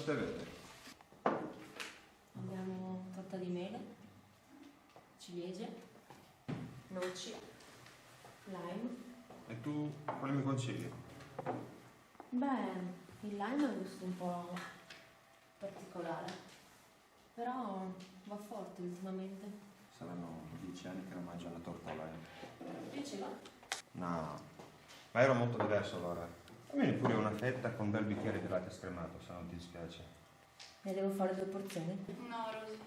torte vere? Abbiamo torta di mele, ciliegie, noci, lime. E tu quale mi consigli? Beh, il lime ha un gusto un po' particolare, però va forte ultimamente. Saranno 10 anni che non mangio una torta alla lime. Piaceva? No, ma ero molto diverso allora. Fammi pure una fetta con un bel bicchiere di latte scremato, se non ti dispiace. Ne devo fare 2 porzioni? No, Rosy.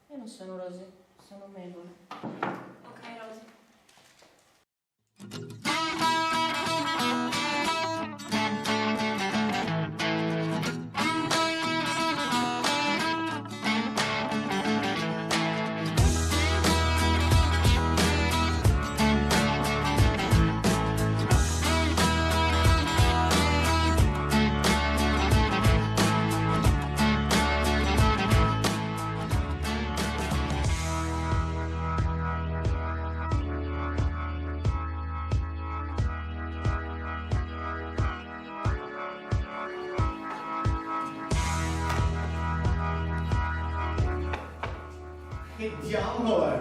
Io non sono Rosy, sono Melone. Ok, Rosy. Che diavolo è?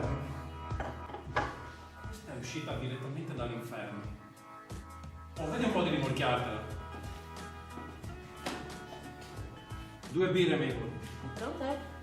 Questa è uscita direttamente dall'inferno. Oh, vedi un po' di rimorchiartela. 2 birre, amico. Pronte?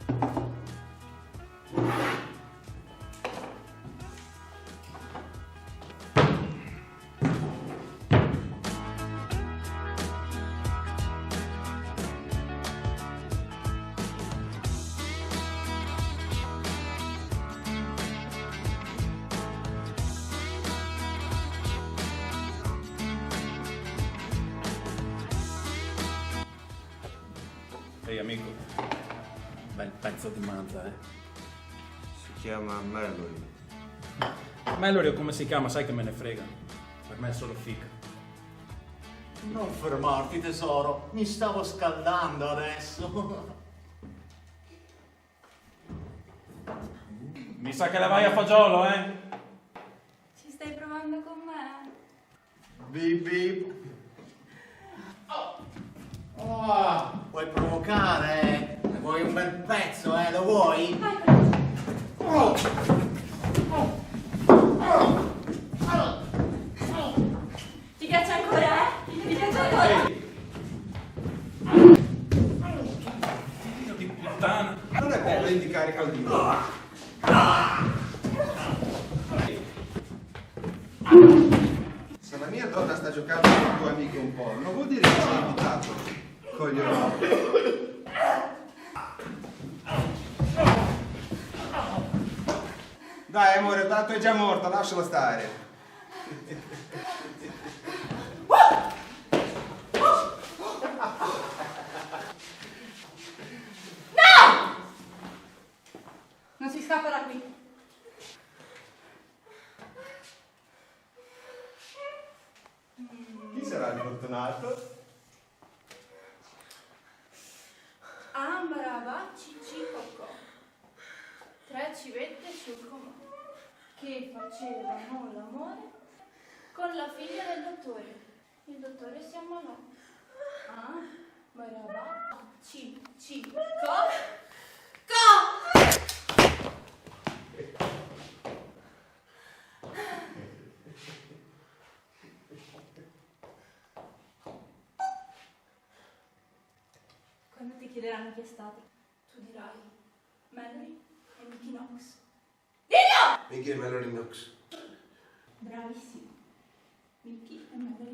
Ehi, amico. Bel pezzo di manza, eh. Si chiama Melody. Mallory o come si chiama, sai che me ne frega. Per me è solo fica. Non fermarti tesoro, mi stavo scaldando adesso. Mi sa che la vai a fagiolo, eh? Ci stai provando con me? Bip bip. Oh, vuoi provocare? Ne vuoi un bel pezzo, lo vuoi? Vai, ti piace ancora, eh? Ti piace ancora? Figlio di puttana. Non è bello indicare caldino. Se la mia donna sta giocando con il tuo amico un po', non vuol dire che sei invitato. Coglione. Dai amore, tanto è già morta, lasciala stare. Non si scappa da qui. Chi sarà il fortunato? Ambrava cicci cocco. 3 civette sul comò che facevano l'amore con la figlia del dottore. Il dottore si ammalò. Ambrava cicci cocco. Quando ti chiederanno chi è stato, tu dirai Mallory e Mickey Knox. Dillo! Mickey e Melody Knox. Bravissimo. Mickey e Mallory